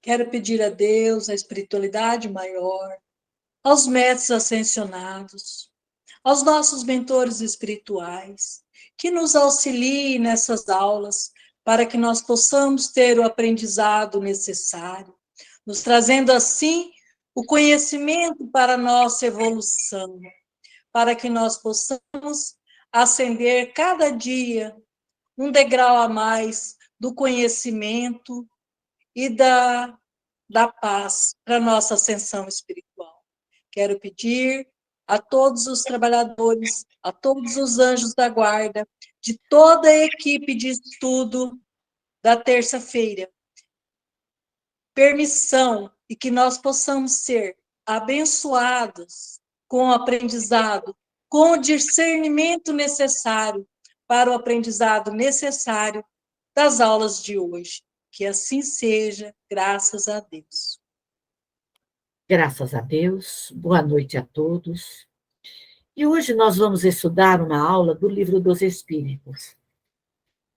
Quero pedir a Deus, a espiritualidade maior, aos mestres ascensionados, aos nossos mentores espirituais, que nos auxiliem nessas aulas para que nós possamos ter o aprendizado necessário, nos trazendo assim o conhecimento para a nossa evolução, para que nós possamos ascender cada dia um degrau a mais do conhecimento e da paz para a nossa ascensão espiritual. Quero pedir a todos os trabalhadores, a todos os anjos da guarda, de toda a equipe de estudo da terça-feira, permissão e que nós possamos ser abençoados com o aprendizado, com o discernimento necessário para o aprendizado necessário das aulas de hoje. Que assim seja, graças a Deus. Graças a Deus, boa noite a todos. E hoje nós vamos estudar uma aula do Livro dos Espíritos.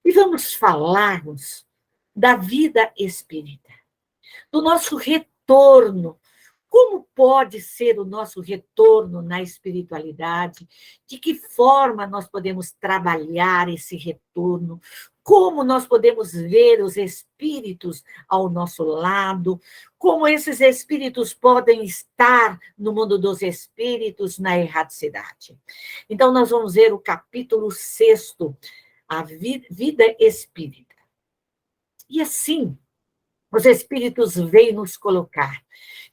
E vamos falarmos da vida espírita, do nosso retorno. Como pode ser o nosso retorno na espiritualidade? De que forma nós podemos trabalhar esse retorno? Como nós podemos ver os espíritos ao nosso lado? Como esses espíritos podem estar no mundo dos espíritos, na erraticidade? Então, nós vamos ver o capítulo 6º, a vida espírita. E assim, os espíritos vêm nos colocar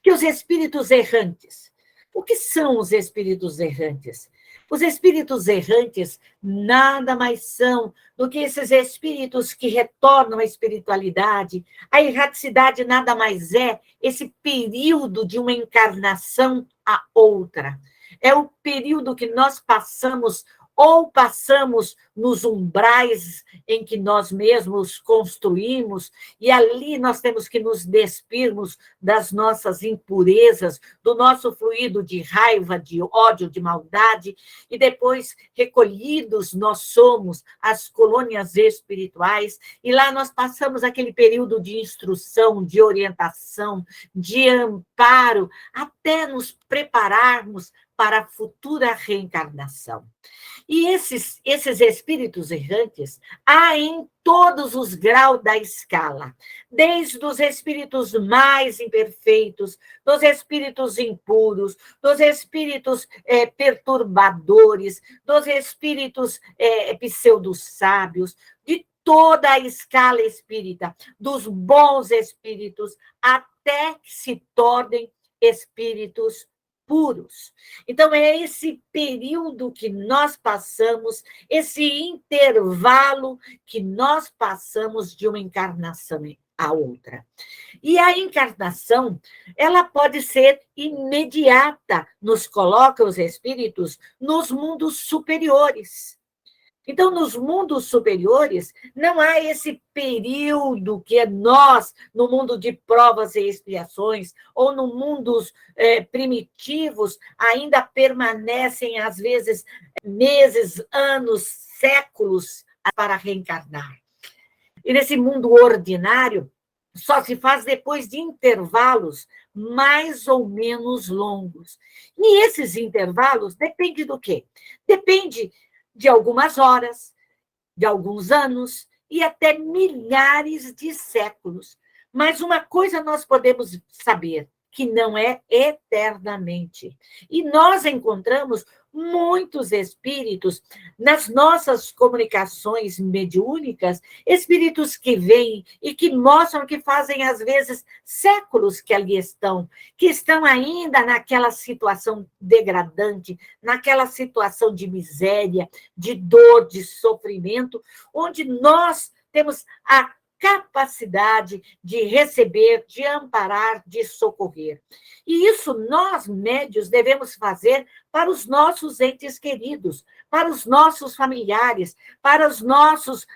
que os espíritos errantes, o que são os espíritos errantes? Os espíritos errantes nada mais são do que esses espíritos que retornam à espiritualidade. A erraticidade nada mais é esse período de uma encarnação a outra. É o período que nós passamos ou passamos nos umbrais em que nós mesmos construímos, e ali nós temos que nos despirmos das nossas impurezas, do nosso fluido de raiva, de ódio, de maldade, e depois, recolhidos, nós somos as colônias espirituais, e lá nós passamos aquele período de instrução, de orientação, de amparo, até nos prepararmos para a futura reencarnação. E esses espíritos errantes há em todos os graus da escala, desde os espíritos mais imperfeitos, dos espíritos impuros, dos espíritos perturbadores, dos espíritos pseudo-sábios, de toda a escala espírita, dos bons espíritos, até que se tornem espíritos puros. Então, é esse período que nós passamos, esse intervalo que nós passamos de uma encarnação a outra. E a encarnação, ela pode ser imediata, nos coloca os espíritos nos mundos superiores. Então, nos mundos superiores, não há esse período que nós, no mundo de provas e expiações, ou no mundos primitivos, ainda permanecem, às vezes, meses, anos, séculos para reencarnar. E nesse mundo ordinário, só se faz depois de intervalos mais ou menos longos. E esses intervalos dependem do quê? Depende de algumas horas, de alguns anos e até milhares de séculos. Mas uma coisa nós podemos saber, que não é eternamente. E nós encontramos muitos espíritos nas nossas comunicações mediúnicas, espíritos que vêm e que mostram que fazem, às vezes, séculos que ali estão, que estão ainda naquela situação degradante, naquela situação de miséria, de dor, de sofrimento, onde nós temos a capacidade de receber, de amparar, de socorrer. E isso nós, médios, devemos fazer para os nossos entes queridos, para os nossos familiares, para os nossos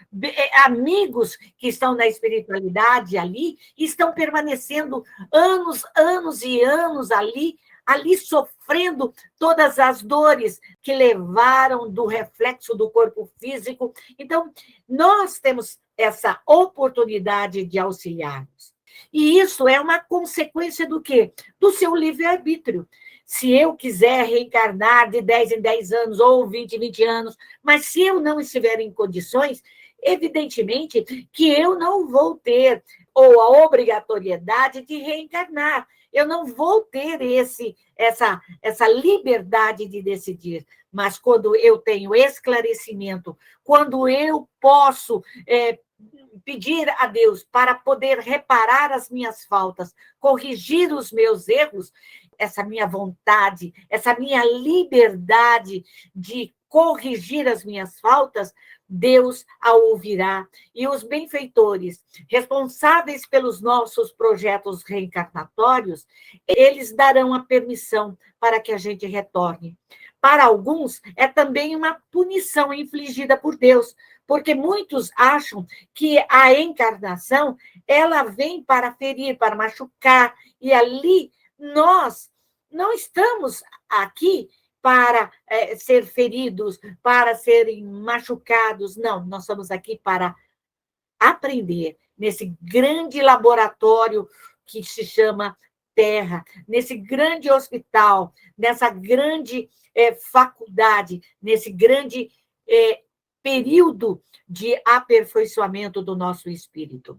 amigos que estão na espiritualidade ali, e estão permanecendo anos, anos e anos ali sofrendo todas as dores que levaram do reflexo do corpo físico. Então, nós temos essa oportunidade de auxiliarmos. E isso é uma consequência do quê? Do seu livre-arbítrio. Se eu quiser reencarnar de 10 em 10 anos ou 20 em 20 anos, mas se eu não estiver em condições, evidentemente que eu não vou ter ou a obrigatoriedade de reencarnar. Eu não vou ter essa liberdade de decidir. Mas quando eu tenho esclarecimento, quando eu posso pedir a Deus para poder reparar as minhas faltas, corrigir os meus erros, essa minha vontade, essa minha liberdade de corrigir as minhas faltas, Deus a ouvirá. E os benfeitores, responsáveis pelos nossos projetos reencarnatórios, eles darão a permissão para que a gente retorne. Para alguns, é também uma punição infligida por Deus, porque muitos acham que a encarnação ela vem para ferir, para machucar, e ali nós não estamos aqui para ser feridos, para serem machucados. Não, nós estamos aqui para aprender nesse grande laboratório que se chama Terra, nesse grande hospital, nessa grande faculdade, nesse grande período de aperfeiçoamento do nosso espírito.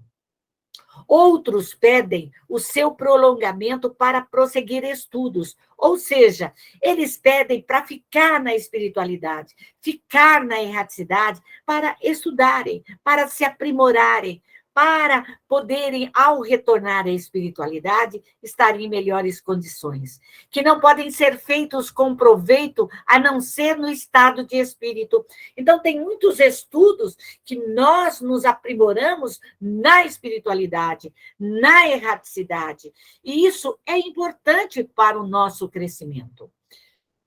Outros pedem o seu prolongamento para prosseguir estudos, ou seja, eles pedem para ficar na espiritualidade, ficar na erraticidade, para estudarem, para se aprimorarem, para poderem, ao retornar à espiritualidade, estarem em melhores condições, que não podem ser feitos com proveito, a não ser no estado de espírito. Então, tem muitos estudos que nós nos aprimoramos na espiritualidade, na erraticidade, e isso é importante para o nosso crescimento.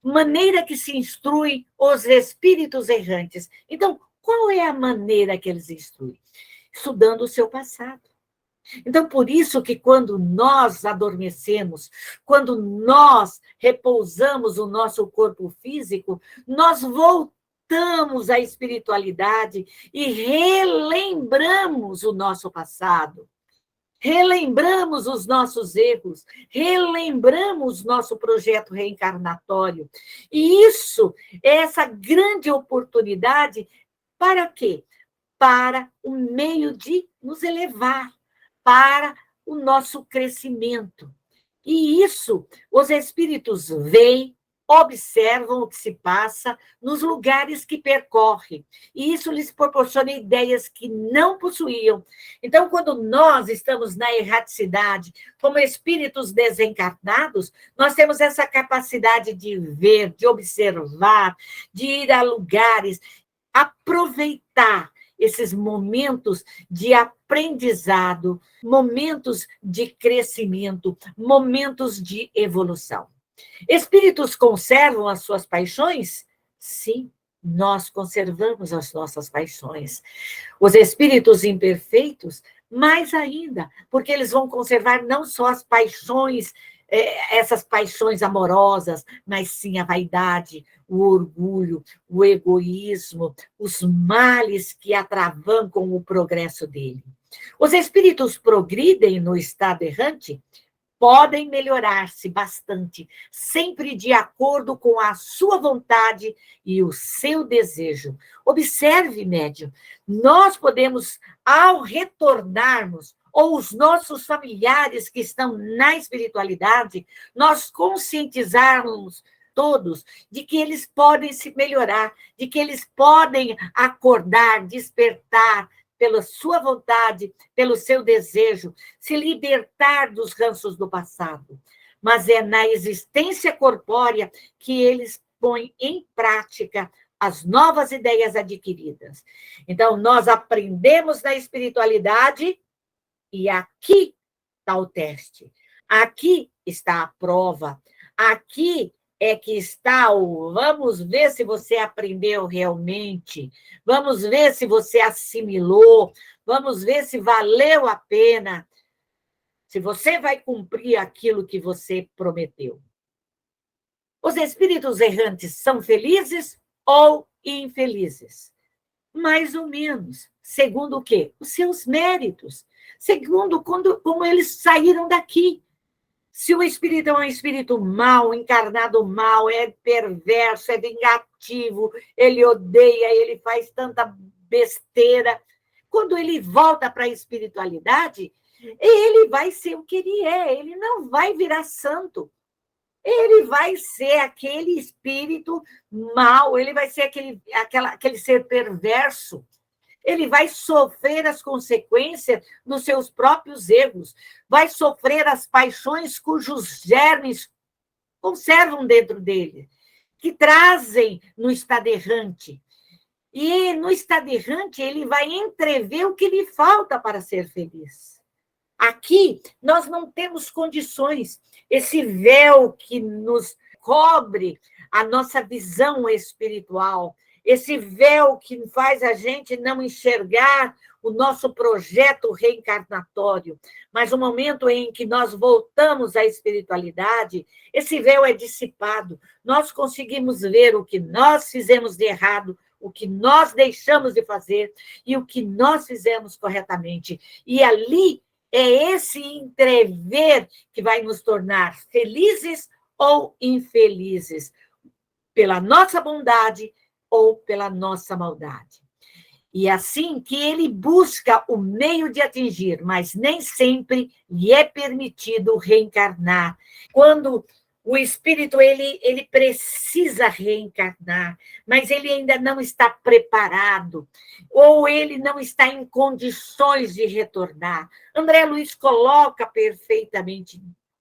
Maneira que se instrui os espíritos errantes. Então, qual é a maneira que eles instruem? Estudando o seu passado. Então, por isso que quando nós adormecemos, quando nós repousamos o nosso corpo físico, nós voltamos à espiritualidade e relembramos o nosso passado. Relembramos os nossos erros, relembramos nosso projeto reencarnatório. E isso é essa grande oportunidade para quê? Para o meio de nos elevar, para o nosso crescimento. E isso, os espíritos veem, observam o que se passa nos lugares que percorrem. E isso lhes proporciona ideias que não possuíam. Então, quando nós estamos na erraticidade, como espíritos desencarnados, nós temos essa capacidade de ver, de observar, de ir a lugares, aproveitar esses momentos de aprendizado, momentos de crescimento, momentos de evolução. Espíritos conservam as suas paixões? Sim, nós conservamos as nossas paixões. Os espíritos imperfeitos, mais ainda, porque eles vão conservar não só as paixões, essas paixões amorosas, mas sim a vaidade, o orgulho, o egoísmo, os males que atravancam o progresso dele. Os espíritos progridem no estado errante? Podem melhorar-se bastante, sempre de acordo com a sua vontade e o seu desejo. Observe, médium, nós podemos, ao retornarmos, ou os nossos familiares que estão na espiritualidade, nós conscientizarmos todos de que eles podem se melhorar, de que eles podem acordar, despertar, pela sua vontade, pelo seu desejo, se libertar dos ranços do passado. Mas é na existência corpórea que eles põem em prática as novas ideias adquiridas. Então, nós aprendemos na espiritualidade e aqui está o teste. Aqui está a prova. Aqui é que está o vamos ver se você aprendeu realmente, vamos ver se você assimilou, vamos ver se valeu a pena, se você vai cumprir aquilo que você prometeu. Os espíritos errantes são felizes ou infelizes? mais ou menos. Segundo o quê? Os seus méritos. Segundo como eles saíram daqui. Se o espírito é um espírito mau, encarnado mal, é perverso, é vingativo, ele odeia, ele faz tanta besteira. Quando ele volta para a espiritualidade, ele vai ser o que ele é, ele não vai virar santo. Ele vai ser aquele espírito mau, ele vai ser aquele ser perverso. Ele vai sofrer as consequências dos seus próprios erros, vai sofrer as paixões cujos germes conservam dentro dele, que trazem no estado errante. E no estado errante, ele vai entrever o que lhe falta para ser feliz. Aqui, nós não temos condições. Esse véu que nos cobre a nossa visão espiritual, esse véu que faz a gente não enxergar o nosso projeto reencarnatório. Mas no momento em que nós voltamos à espiritualidade, esse véu é dissipado. Nós conseguimos ver o que nós fizemos de errado, o que nós deixamos de fazer e o que nós fizemos corretamente. E ali é esse entrever que vai nos tornar felizes ou infelizes, pela nossa bondade ou pela nossa maldade. E assim que ele busca o meio de atingir, mas nem sempre lhe é permitido reencarnar. Quando o espírito ele precisa reencarnar, mas ele ainda não está preparado, ou ele não está em condições de retornar. André Luiz coloca perfeitamente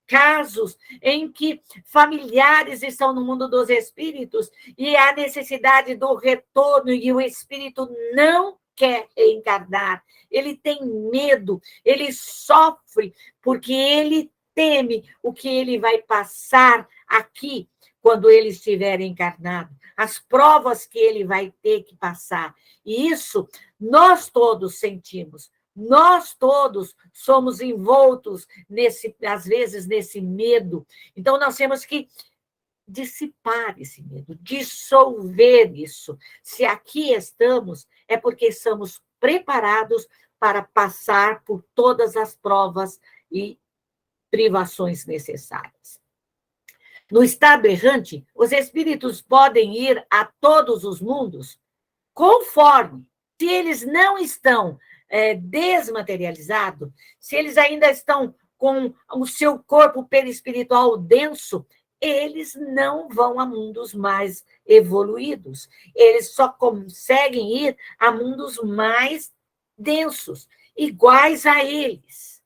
casos em que familiares estão no mundo dos espíritos e há necessidade do retorno e o espírito não quer encarnar. Ele tem medo, ele sofre, porque ele teme o que ele vai passar aqui quando ele estiver encarnado, as provas que ele vai ter que passar. E isso nós todos sentimos. Nós todos somos envoltos, às vezes, nesse medo. Então, nós temos que dissipar esse medo, dissolver isso. Se aqui estamos, é porque estamos preparados para passar por todas as provas e privações necessárias. No estado errante, os espíritos podem ir a todos os mundos conforme, se eles não estão desmaterializados, se eles ainda estão com o seu corpo perispiritual denso, eles não vão a mundos mais evoluídos. Eles só conseguem ir a mundos mais densos, iguais a eles.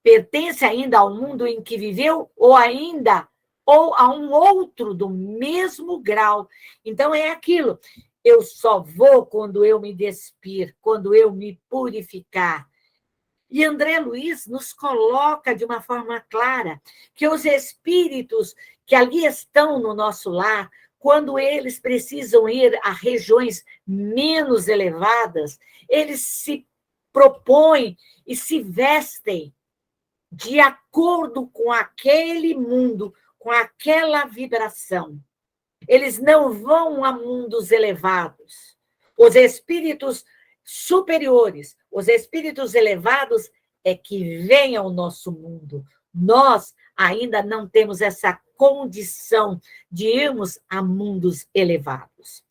Pertence ainda ao mundo em que viveu ou a um outro do mesmo grau. Então, é aquilo. Eu só vou quando eu me despir, quando eu me purificar. E André Luiz nos coloca de uma forma clara que os espíritos que ali estão no nosso lar, quando eles precisam ir a regiões menos elevadas, eles se propõem e se vestem de acordo com aquele mundo, com aquela vibração. Eles não vão a mundos elevados. Os espíritos superiores, os espíritos elevados é que vêm ao nosso mundo. Nós ainda não temos essa condição de irmos a mundos elevados.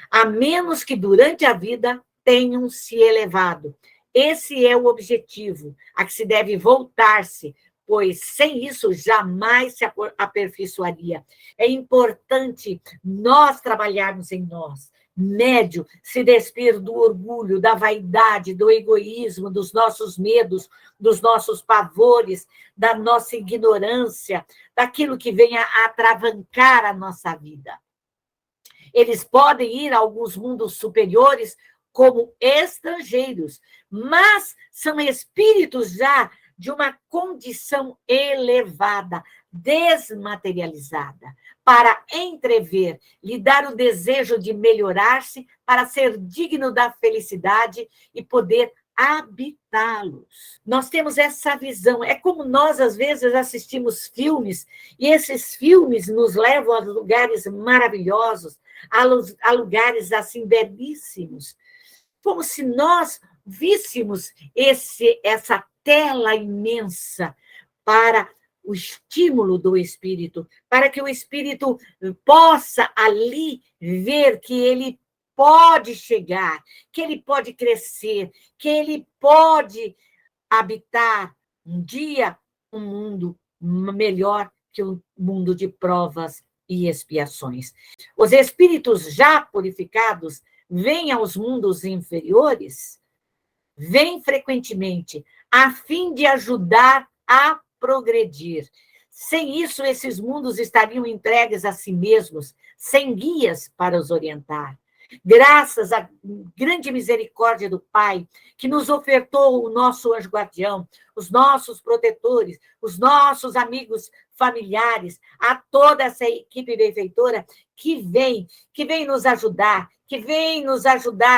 A menos que durante a vida tenham se elevado. Esse é o objetivo, a que se deve voltar-se, pois sem isso jamais se aperfeiçoaria. É importante nós trabalharmos em nós. Médio, se despir do orgulho, da vaidade, do egoísmo, dos nossos medos, dos nossos pavores, da nossa ignorância, daquilo que venha a atravancar a nossa vida. Eles podem ir a alguns mundos superiores como estrangeiros, mas são espíritos já de uma condição elevada, desmaterializada, para entrever, lhe dar o desejo de melhorar-se, para ser digno da felicidade e poder habitá-los. Nós temos essa visão. É como nós, às vezes, assistimos filmes, e esses filmes nos levam a lugares maravilhosos, a lugares, assim, belíssimos. como se nós víssemos essa tela imensa para o estímulo do espírito, para que o espírito possa ali ver que ele pode chegar, que ele pode crescer, que ele pode habitar um dia um mundo melhor que o mundo de provas e expiações. Os espíritos já purificados vêm aos mundos inferiores, vêm frequentemente, a fim de ajudar a progredir. Sem isso, esses mundos estariam entregues a si mesmos, sem guias para os orientar. Graças à grande misericórdia do Pai, que nos ofertou o nosso anjo guardião, os nossos protetores, os nossos amigos familiares, a toda essa equipe benfeitora que vem que vem nos ajudar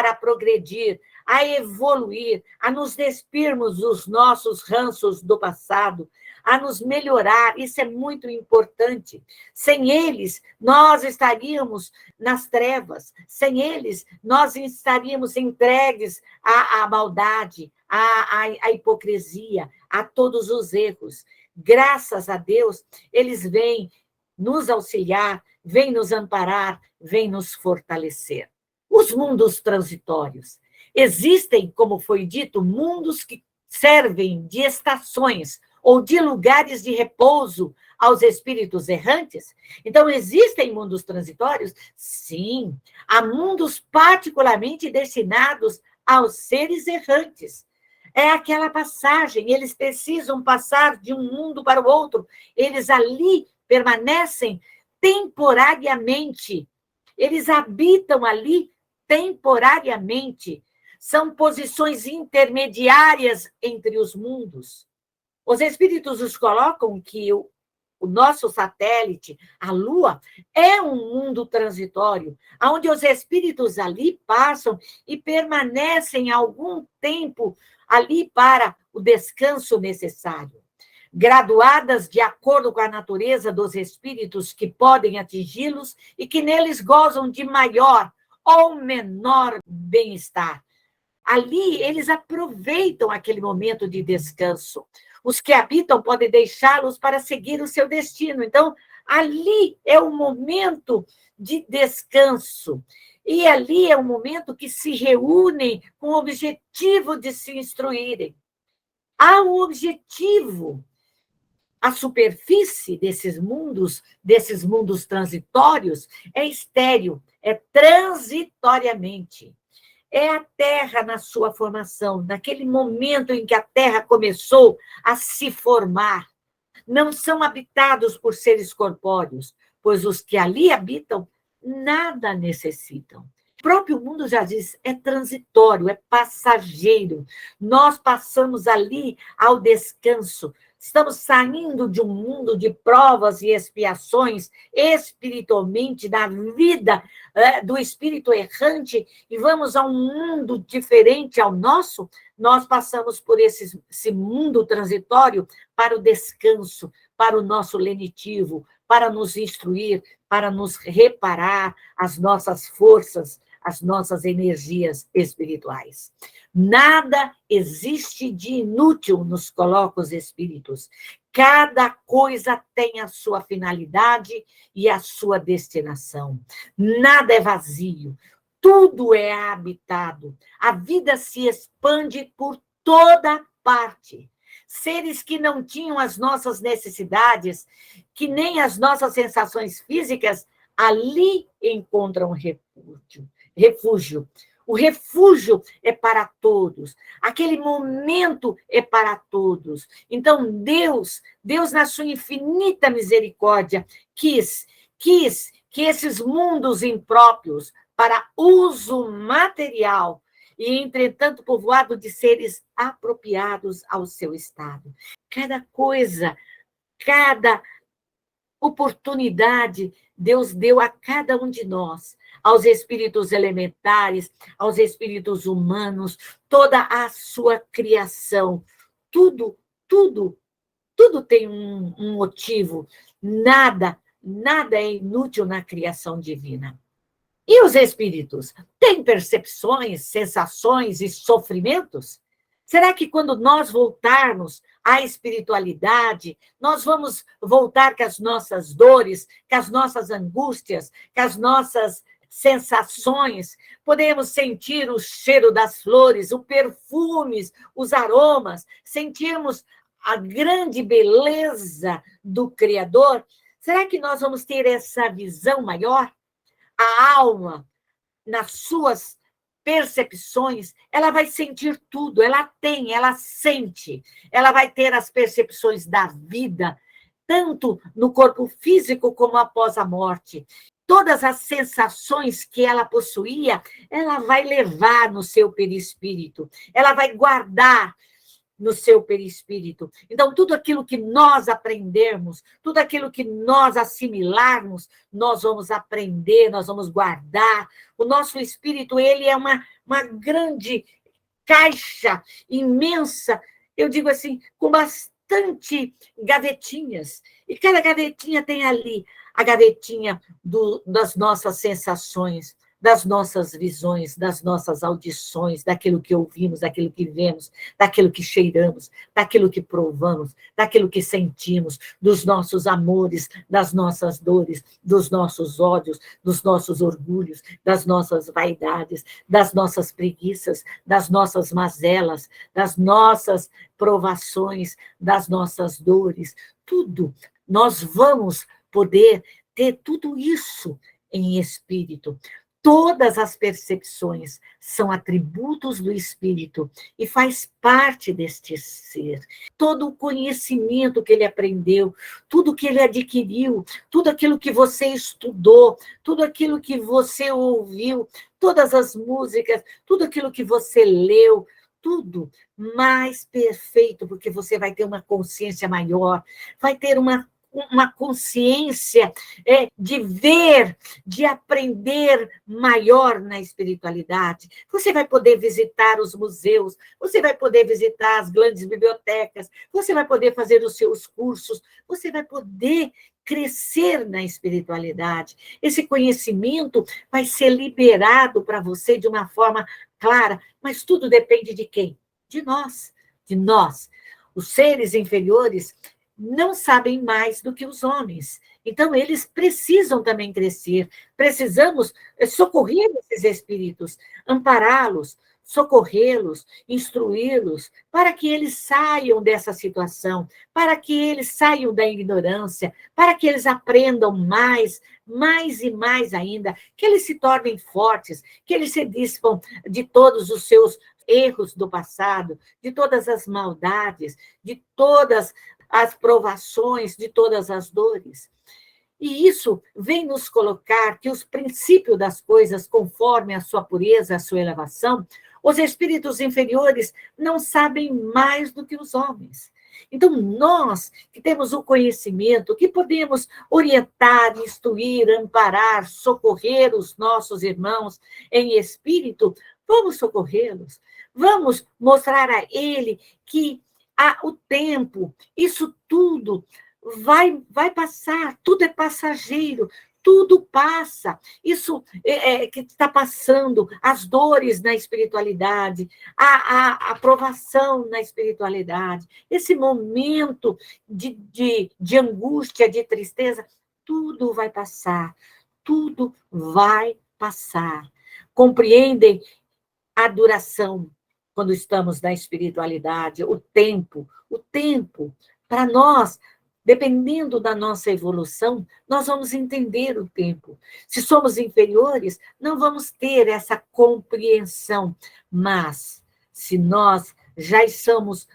a progredir, a evoluir, a nos despirmos dos nossos ranços do passado, a nos melhorar. Isso é muito importante. Sem eles, nós estaríamos nas trevas. Sem eles, nós estaríamos entregues à maldade, à hipocrisia, a todos os erros. Graças a Deus, eles vêm nos auxiliar, vêm nos amparar, vêm nos fortalecer. Os mundos transitórios. Existem, como foi dito, mundos que servem de estações ou de lugares de repouso aos espíritos errantes. Então, existem mundos transitórios? Sim. Há mundos particularmente destinados aos seres errantes. É aquela passagem, eles precisam passar de um mundo para o outro. Eles ali permanecem temporariamente. Eles habitam ali temporariamente. São posições intermediárias entre os mundos. Os espíritos nos colocam que o nosso satélite, a Lua, é um mundo transitório, onde os espíritos ali passam e permanecem algum tempo ali para o descanso necessário. Graduadas de acordo com a natureza dos espíritos que podem atingi-los e que neles gozam de maior ou menor bem-estar. Ali, eles aproveitam aquele momento de descanso. Os que habitam podem deixá-los para seguir o seu destino. Então, ali é o momento de descanso. E ali é o momento que se reúnem com o objetivo de se instruírem. Há um objetivo. A superfície desses mundos transitórios, é estéril, é transitoriamente. É a Terra na sua formação, naquele momento em que a Terra começou a se formar. Não são habitados por seres corpóreos, pois os que ali habitam nada necessitam. O próprio mundo já diz, é transitório, é passageiro. Nós passamos ali ao descanso. Estamos saindo de um mundo de provas e expiações, espiritualmente, da vida do espírito errante, e vamos a um mundo diferente ao nosso. Nós passamos por esse mundo transitório para o descanso, para o nosso lenitivo, para nos instruir, para nos reparar as nossas forças, as nossas energias espirituais. Nada existe de inútil, nos colocam os espíritos. Cada coisa tem a sua finalidade e a sua destinação. Nada é vazio, tudo é habitado. A vida se expande por toda parte. Seres que não tinham as nossas necessidades, que nem as nossas sensações físicas, ali encontram refúgio. O refúgio é para todos. Aquele momento é para todos. Então, Deus, na sua infinita misericórdia, quis que esses mundos impróprios para uso material e, entretanto, povoado de seres apropriados ao seu estado. Cada coisa, cada oportunidade, Deus deu a cada um de nós, aos espíritos elementares, aos espíritos humanos, toda a sua criação. Tudo tem um motivo. Nada é inútil na criação divina. E os espíritos têm percepções, sensações e sofrimentos? Será que quando nós voltarmos à espiritualidade, nós vamos voltar com as nossas dores, com as nossas angústias, com as nossas sensações? Podemos sentir o cheiro das flores, os perfumes, os aromas, sentirmos a grande beleza do Criador? Será que nós vamos ter essa visão maior? A alma, nas suas percepções, ela vai sentir tudo, ela sente, ela vai ter as percepções da vida, tanto no corpo físico como após a morte. Todas as sensações que ela possuía, ela vai levar no seu perispírito, ela vai guardar no seu perispírito. Então, tudo aquilo que nós aprendermos, tudo aquilo que nós assimilarmos, nós vamos aprender, nós vamos guardar. O nosso espírito, ele é uma grande caixa imensa, eu digo assim, com bastante gavetinhas. E cada gavetinha tem ali a gavetinha das nossas sensações, das nossas visões, das nossas audições, daquilo que ouvimos, daquilo que vemos, daquilo que cheiramos, daquilo que provamos, daquilo que sentimos, dos nossos amores, das nossas dores, dos nossos ódios, dos nossos orgulhos, das nossas vaidades, das nossas preguiças, das nossas mazelas, das nossas provações, das nossas dores, tudo. Nós vamos poder ter tudo isso em espírito. Todas as percepções são atributos do espírito e faz parte deste ser. Todo o conhecimento que ele aprendeu, tudo que ele adquiriu, tudo aquilo que você estudou, tudo aquilo que você ouviu, todas as músicas, tudo aquilo que você leu, tudo mais perfeito, porque você vai ter uma consciência maior, vai ter uma consciência de ver, de aprender maior na espiritualidade. Você vai poder visitar os museus, você vai poder visitar as grandes bibliotecas, você vai poder fazer os seus cursos, você vai poder crescer na espiritualidade. Esse conhecimento vai ser liberado para você de uma forma clara, mas tudo depende de quem? De nós, de nós. Os seres inferiores não sabem mais do que os homens. Então, eles precisam também crescer. Precisamos socorrer esses espíritos, ampará-los, socorrê-los, instruí-los, para que eles saiam dessa situação, para que eles saiam da ignorância, para que eles aprendam mais, mais e mais ainda, que eles se tornem fortes, que eles se dispam de todos os seus erros do passado, de todas as maldades, de todas as provações, de todas as dores. E isso vem nos colocar que os princípios das coisas, conforme a sua pureza, a sua elevação, os espíritos inferiores não sabem mais do que os homens. Então, nós que temos o conhecimento, que podemos orientar, instruir, amparar, socorrer os nossos irmãos em espírito, vamos socorrê-los, vamos mostrar a ele que o tempo, isso tudo vai passar, tudo é passageiro, tudo passa. Isso que está passando, as dores na espiritualidade, a provação na espiritualidade, esse momento de angústia, de tristeza, tudo vai passar, tudo vai passar. Compreendem a duração quando estamos na espiritualidade, o tempo, para nós, dependendo da nossa evolução, nós vamos entender o tempo. Se somos inferiores, não vamos ter essa compreensão, mas se nós já somos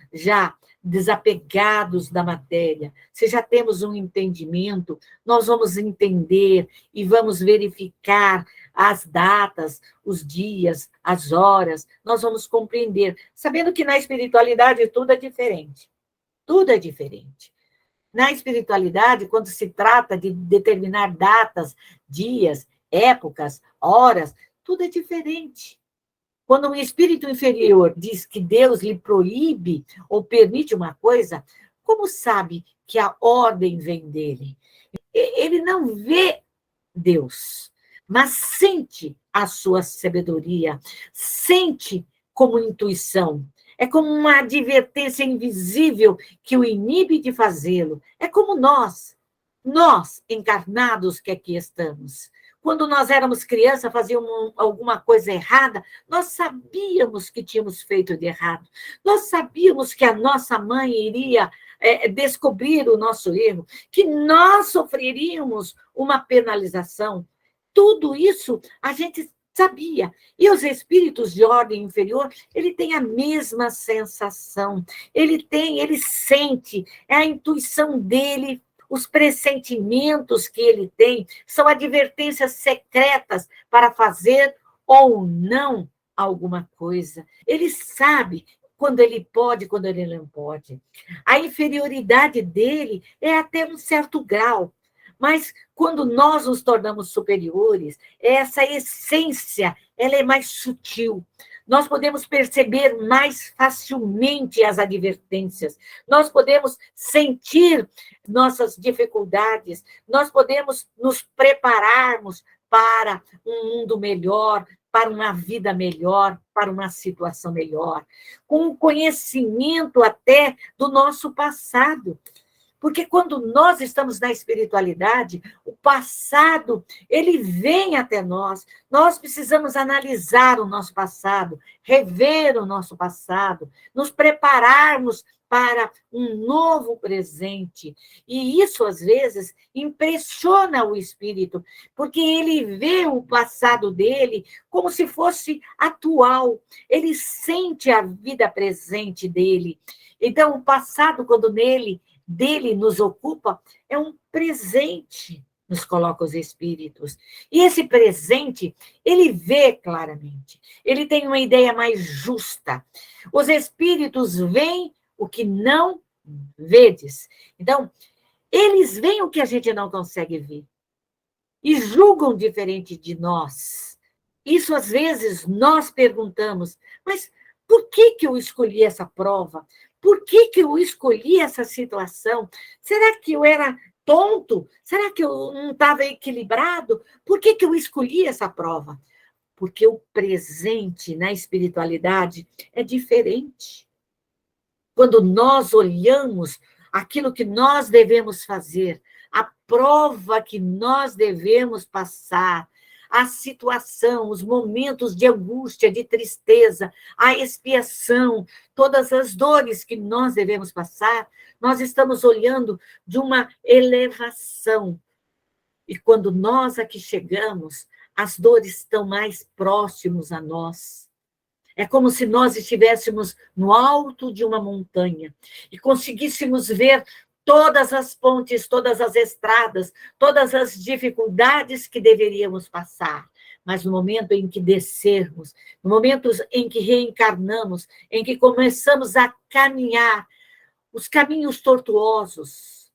desapegados da matéria, se já temos um entendimento, nós vamos entender e vamos verificar as datas, os dias, as horas, nós vamos compreender, sabendo que na espiritualidade tudo é diferente. Tudo é diferente. Na espiritualidade, quando se trata de determinar datas, dias, épocas, horas, tudo é diferente. Quando um espírito inferior diz que Deus lhe proíbe ou permite uma coisa, como sabe que a ordem vem dele? Ele não vê Deus, mas sente a sua sabedoria, sente como intuição. É como uma advertência invisível que o inibe de fazê-lo. É como nós encarnados que aqui estamos. Quando nós éramos crianças, fazíamos alguma coisa errada, nós sabíamos que tínhamos feito de errado. Nós sabíamos que a nossa mãe iria descobrir o nosso erro, que nós sofreríamos uma penalização. Tudo isso a gente sabia. E os espíritos de ordem inferior, ele tem a mesma sensação. Ele sente, é a intuição dele, os pressentimentos que ele tem, são advertências secretas para fazer ou não alguma coisa. Ele sabe quando ele pode, quando ele não pode. A inferioridade dele é até um certo grau, mas quando nós nos tornamos superiores, essa essência, ela é mais sutil. Nós podemos perceber mais facilmente as advertências. Nós podemos sentir nossas dificuldades. Nós podemos nos prepararmos para um mundo melhor, para uma vida melhor, para uma situação melhor, com o conhecimento até do nosso passado. Porque quando nós estamos na espiritualidade, o passado, ele vem até nós. Nós precisamos analisar o nosso passado, rever o nosso passado, nos prepararmos para um novo presente. E isso, às vezes, impressiona o espírito, porque ele vê o passado dele como se fosse atual. Ele sente a vida presente dele. Então, o passado, quando dele nos ocupa, é um presente, nos coloca os espíritos. E esse presente, ele vê claramente, ele tem uma ideia mais justa. Os espíritos veem o que não vedes. Então, eles veem o que a gente não consegue ver e julgam diferente de nós. Isso, às vezes, nós perguntamos, mas por que eu escolhi essa prova? Por que eu escolhi essa situação? Será que eu era tonto? Será que eu não estava equilibrado? Por que eu escolhi essa prova? Porque o presente na espiritualidade é diferente. Quando nós olhamos aquilo que nós devemos fazer, a prova que nós devemos passar, a situação, os momentos de angústia, de tristeza, a expiação, todas as dores que nós devemos passar, nós estamos olhando de uma elevação. E quando nós aqui chegamos, as dores estão mais próximos a nós. É como se nós estivéssemos no alto de uma montanha e conseguíssemos ver todas as pontes, todas as estradas, todas as dificuldades que deveríamos passar. Mas no momento em que descermos, no momento em que reencarnamos, em que começamos a caminhar os caminhos tortuosos,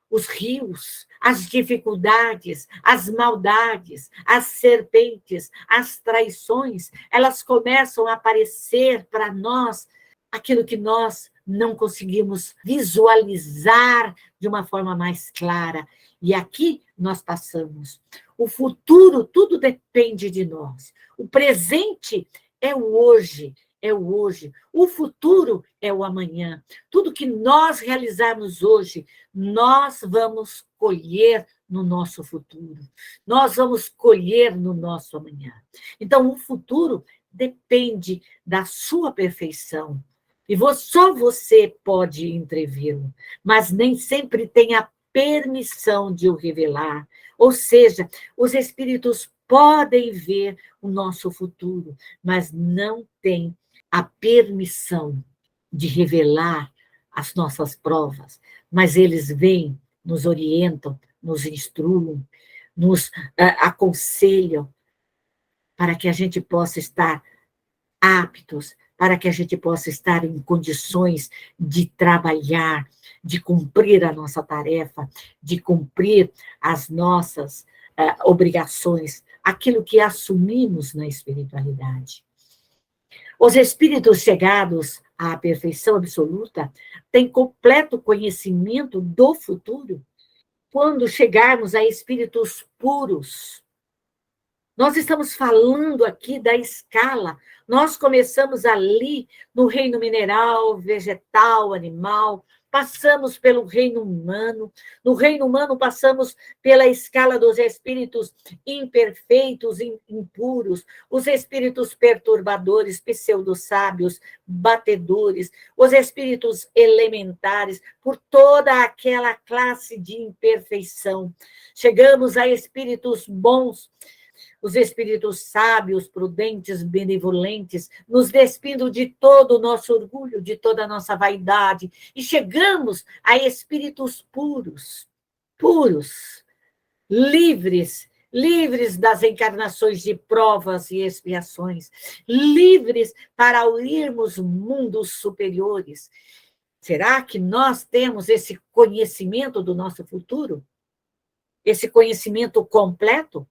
os rios, as dificuldades, as maldades, as serpentes, as traições, elas começam a aparecer para nós, aquilo que nós não conseguimos visualizar de uma forma mais clara. E aqui nós passamos. O futuro, tudo depende de nós. O presente é o hoje. É o hoje. O futuro é o amanhã. Tudo que nós realizarmos hoje, nós vamos colher no nosso futuro. Nós vamos colher no nosso amanhã. Então, o futuro depende da sua perfeição. E só você pode entrevê-lo, mas nem sempre tem a permissão de o revelar. Ou seja, os espíritos podem ver o nosso futuro, mas não têm a permissão de revelar as nossas provas, mas eles vêm, nos orientam, nos instruem, nos aconselham para que a gente possa estar aptos, para que a gente possa estar em condições de trabalhar, de cumprir a nossa tarefa, de cumprir as nossas obrigações, aquilo que assumimos na espiritualidade. Os espíritos chegados à perfeição absoluta têm completo conhecimento do futuro. Quando chegarmos a espíritos puros, Nós estamos falando aqui da escala. Nós começamos ali no reino mineral, vegetal, animal, passamos pelo reino humano. No reino humano, passamos pela escala dos espíritos imperfeitos, impuros, os espíritos perturbadores, pseudo-sábios, batedores, os espíritos elementares, por toda aquela classe de imperfeição. Chegamos a espíritos bons, os espíritos sábios, prudentes, benevolentes, nos despindo de todo o nosso orgulho, de toda a nossa vaidade, e chegamos a espíritos puros, puros, livres, livres das encarnações de provas e expiações, livres para irmos mundos superiores. Será que nós temos esse conhecimento do nosso futuro? Esse conhecimento completo?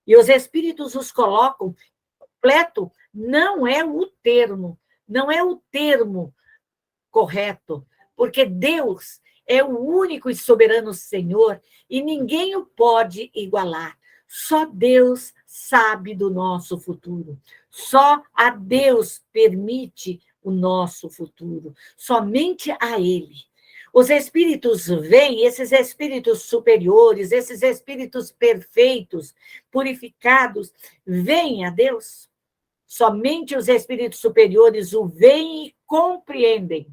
E os espíritos os colocam, completo não é o termo, não é o termo correto, porque Deus é o único e soberano Senhor e ninguém o pode igualar. Só Deus sabe do nosso futuro. Só a Deus permite o nosso futuro. Somente a Ele. Os espíritos vêm, esses espíritos superiores, esses espíritos perfeitos, purificados, vêm a Deus. Somente os espíritos superiores o veem e compreendem.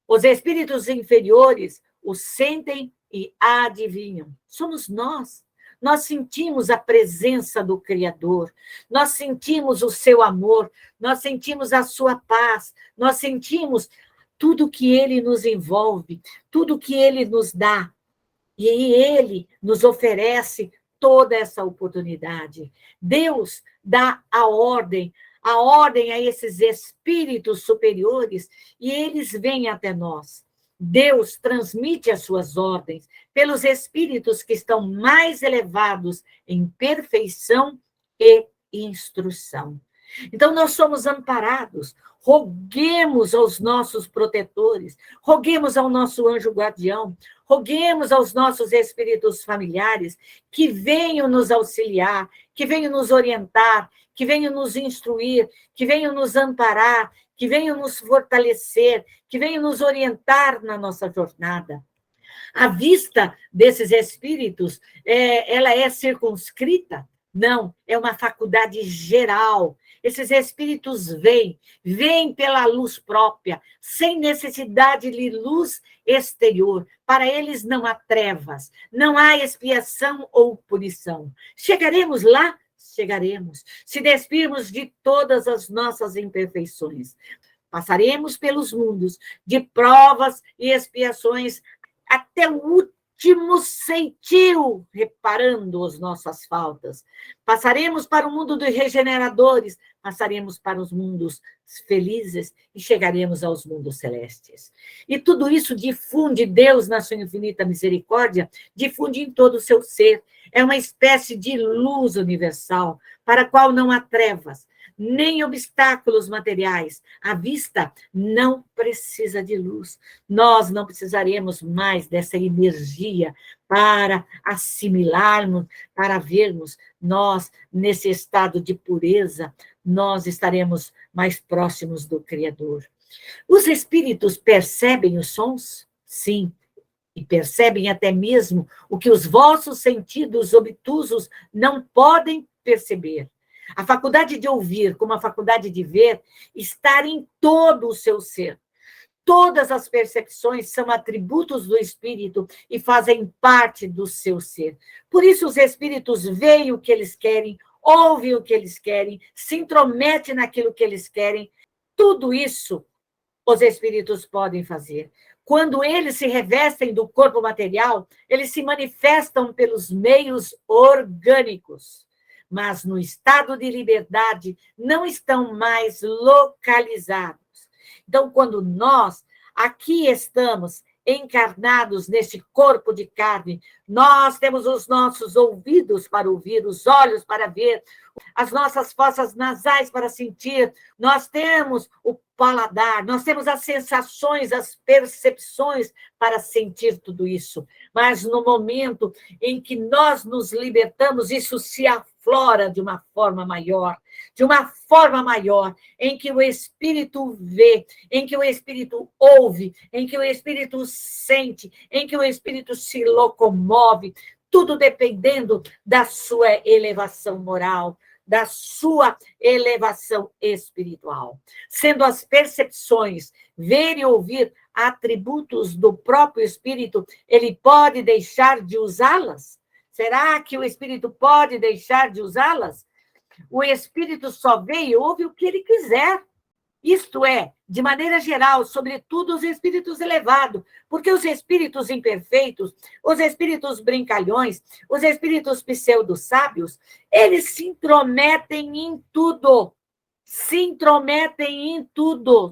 Os espíritos inferiores o sentem e adivinham. Somos nós. Nós sentimos a presença do Criador, nós sentimos o seu amor, nós sentimos a sua paz, nós sentimos tudo que ele nos envolve, tudo que ele nos dá. E ele nos oferece toda essa oportunidade. Deus dá a ordem a esses espíritos superiores e eles vêm até nós. Deus transmite as suas ordens pelos espíritos que estão mais elevados em perfeição e instrução. Então, nós somos amparados. Roguemos aos nossos protetores, roguemos ao nosso anjo guardião, roguemos aos nossos espíritos familiares que venham nos auxiliar, que venham nos orientar, que venham nos instruir, que venham nos amparar, que venham nos fortalecer, que venham nos orientar na nossa jornada. A vista desses espíritos, ela é circunscrita? Não, é uma faculdade geral. Esses espíritos vêm pela luz própria, sem necessidade de luz exterior. Para eles não há trevas, não há expiação ou punição. Chegaremos lá? Chegaremos. Se despirmos de todas as nossas imperfeições. Passaremos pelos mundos de provas e expiações até o último centil, reparando as nossas faltas. Passaremos para o mundo dos regeneradores, passaremos para os mundos felizes e chegaremos aos mundos celestes. E tudo isso difunde Deus, na sua infinita misericórdia, difunde em todo o seu ser. É uma espécie de luz universal, para a qual não há trevas, nem obstáculos materiais. A vista não precisa de luz. Nós não precisaremos mais dessa energia para assimilarmos, para vermos nós nesse estado de pureza, nós estaremos mais próximos do Criador. Os espíritos percebem os sons? Sim. E percebem até mesmo o que os vossos sentidos obtusos não podem perceber. A faculdade de ouvir, como a faculdade de ver, está em todo o seu ser. Todas as percepções são atributos do espírito e fazem parte do seu ser. Por isso, os espíritos veem o que eles querem, ouvem o que eles querem, se intrometem naquilo que eles querem. Tudo isso os espíritos podem fazer. Quando eles se revestem do corpo material, eles se manifestam pelos meios orgânicos. Mas no estado de liberdade não estão mais localizados. Então, quando nós aqui estamos encarnados neste corpo de carne, nós temos os nossos ouvidos para ouvir, os olhos para ver, as nossas fossas nasais para sentir, nós temos o paladar, nós temos as sensações, as percepções para sentir tudo isso. Mas no momento em que nós nos libertamos, isso se afasta aflora de uma forma maior, em que o Espírito vê, em que o Espírito ouve, em que o Espírito sente, em que o Espírito se locomove, tudo dependendo da sua elevação moral, da sua elevação espiritual. Sendo as percepções, ver e ouvir atributos do próprio Espírito, ele pode deixar de usá-las? Será que o Espírito pode deixar de usá-las? O Espírito só vê e ouve o que ele quiser. Isto é, de maneira geral, sobretudo os espíritos elevados, porque os espíritos imperfeitos, os espíritos brincalhões, os espíritos pseudo-sábios, eles se intrometem em tudo.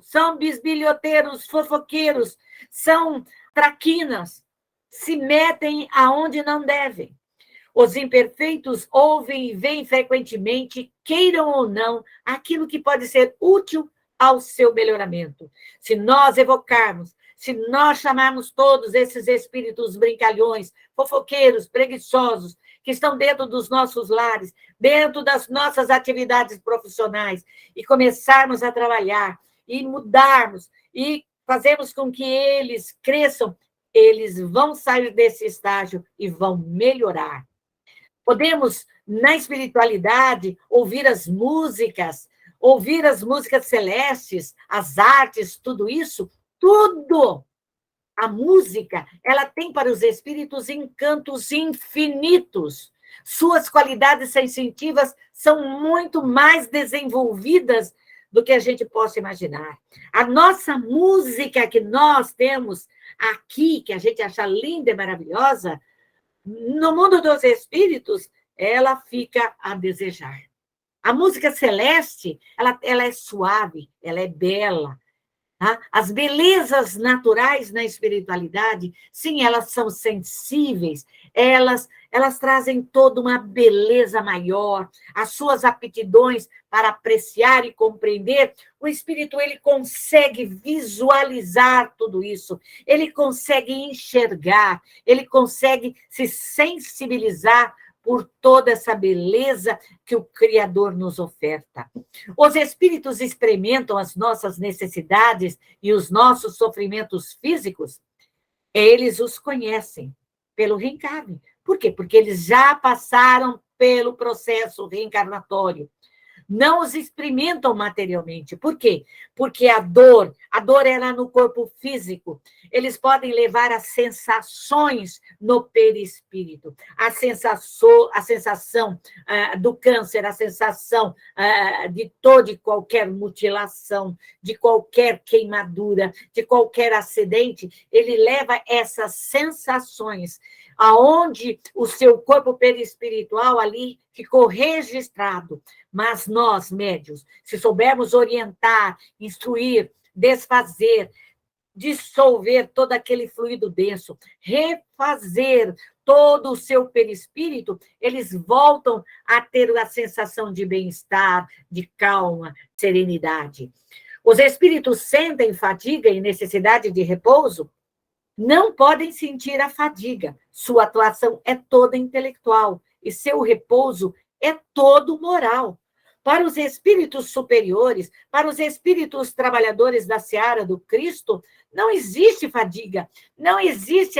São bisbilhoteiros, fofoqueiros, são traquinas, se metem aonde não devem. Os imperfeitos ouvem e veem frequentemente, queiram ou não, aquilo que pode ser útil ao seu melhoramento. Se nós evocarmos, se nós chamarmos todos esses espíritos brincalhões, fofoqueiros, preguiçosos, que estão dentro dos nossos lares, dentro das nossas atividades profissionais, e começarmos a trabalhar, e mudarmos, e fazermos com que eles cresçam, eles vão sair desse estágio e vão melhorar. Podemos, na espiritualidade, ouvir as músicas celestes, as artes, tudo isso, tudo. A música, ela tem para os espíritos encantos infinitos. Suas qualidades sensitivas são muito mais desenvolvidas do que a gente possa imaginar. A nossa música que nós temos aqui, que a gente acha linda e maravilhosa, no mundo dos espíritos, ela fica a desejar. A música celeste, ela é suave, ela é bela. Tá? As belezas naturais na espiritualidade, sim, elas são sensíveis, elas trazem toda uma beleza maior, as suas aptidões para apreciar e compreender, o espírito ele consegue visualizar tudo isso, ele consegue enxergar, ele consegue se sensibilizar por toda essa beleza que o Criador nos oferta. Os espíritos experimentam as nossas necessidades e os nossos sofrimentos físicos, eles os conhecem pelo reencarne. Por quê? Porque eles já passaram pelo processo reencarnatório. Não os experimentam materialmente. Por quê? Porque a dor era no corpo físico. Eles podem levar as sensações no perispírito. A sensação do câncer, a sensação de toda e qualquer mutilação, de qualquer queimadura, de qualquer acidente, ele leva essas sensações aonde o seu corpo perispiritual ali ficou registrado. Mas nós, médiuns, se soubermos orientar, instruir, desfazer, dissolver todo aquele fluido denso, refazer todo o seu perispírito, eles voltam a ter a sensação de bem-estar, de calma, serenidade. Os espíritos sentem fadiga e necessidade de repouso? Não podem sentir a fadiga. Sua atuação é toda intelectual e seu repouso é todo moral. Para os espíritos superiores, para os espíritos trabalhadores da seara do Cristo, não existe fadiga, não existe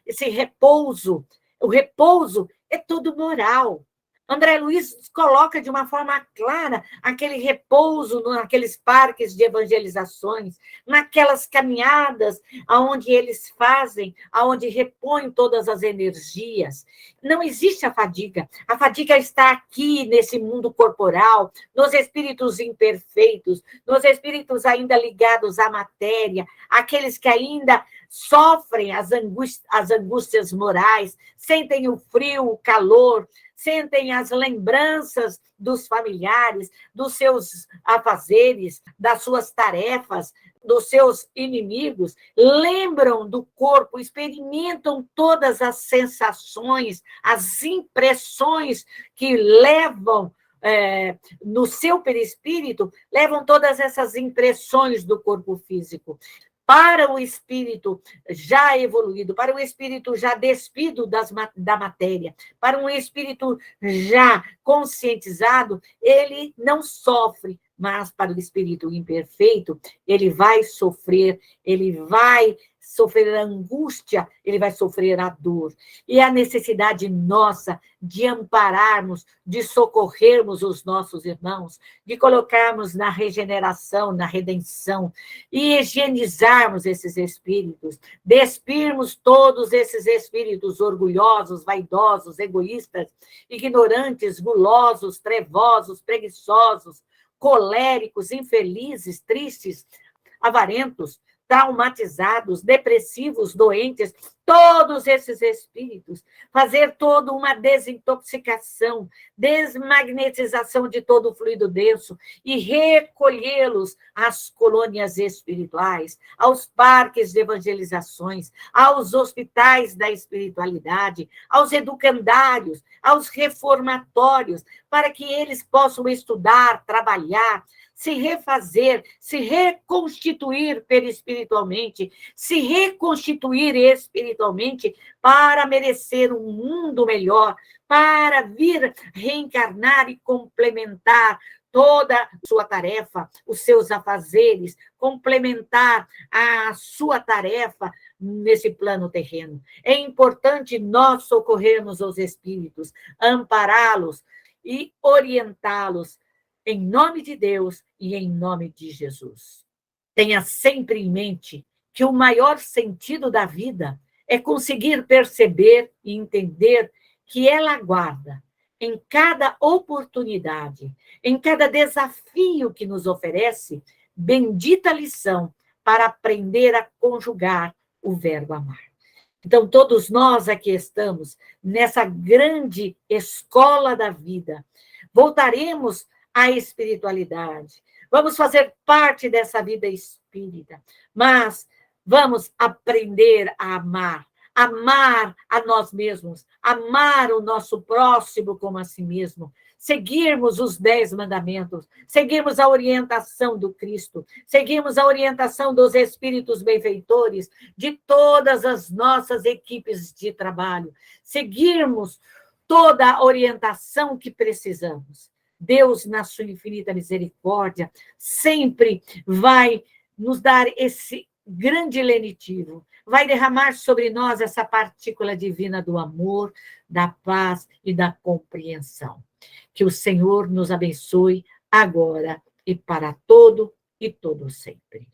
esse repouso. O repouso é todo moral. André Luiz coloca de uma forma clara aquele repouso naqueles parques de evangelizações, naquelas caminhadas onde eles fazem, onde repõem todas as energias. Não existe a fadiga está aqui nesse mundo corporal, nos espíritos imperfeitos, nos espíritos ainda ligados à matéria, aqueles que ainda sofrem as angústias morais, sentem o frio, o calor, sentem as lembranças dos familiares, dos seus afazeres, das suas tarefas, dos seus inimigos, lembram do corpo, experimentam todas as sensações, as impressões que levam no seu perispírito, levam todas essas impressões do corpo físico. para o espírito já evoluído, para o espírito já despido da matéria, para um espírito já conscientizado, ele não sofre, mas para o espírito imperfeito, ele vai sofrer a angústia, ele vai sofrer a dor. E a necessidade nossa de ampararmos, de socorrermos os nossos irmãos, de colocarmos na regeneração, na redenção, e higienizarmos esses espíritos, despirmos todos esses espíritos orgulhosos, vaidosos, egoístas, ignorantes, gulosos, trevosos, preguiçosos, coléricos, infelizes, tristes, avarentos, traumatizados, depressivos, doentes, todos esses espíritos, fazer toda uma desintoxicação, desmagnetização de todo o fluido denso e recolhê-los às colônias espirituais, aos parques de evangelizações, aos hospitais da espiritualidade, aos educandários, aos reformatórios, para que eles possam estudar, trabalhar, se refazer, se reconstituir perispiritualmente, se reconstituir espiritualmente para merecer um mundo melhor, para vir reencarnar e complementar toda a sua tarefa, os seus afazeres, complementar a sua tarefa nesse plano terreno. É importante nós socorrermos os espíritos, ampará-los e orientá-los em nome de Deus e em nome de Jesus. Tenha sempre em mente que o maior sentido da vida é conseguir perceber e entender que ela aguarda em cada oportunidade, em cada desafio que nos oferece, bendita lição para aprender a conjugar o verbo amar. Então, todos nós aqui estamos nessa grande escola da vida. Voltaremos à espiritualidade. Vamos fazer parte dessa vida espírita, mas vamos aprender a amar a nós mesmos, amar o nosso próximo como a si mesmo, seguirmos os 10 mandamentos, seguirmos a orientação do Cristo, seguirmos a orientação dos espíritos benfeitores, de todas as nossas equipes de trabalho, seguirmos toda a orientação que precisamos. Deus, na sua infinita misericórdia, sempre vai nos dar esse grande lenitivo, vai derramar sobre nós essa partícula divina do amor, da paz e da compreensão. Que o Senhor nos abençoe agora e para todo e todo sempre.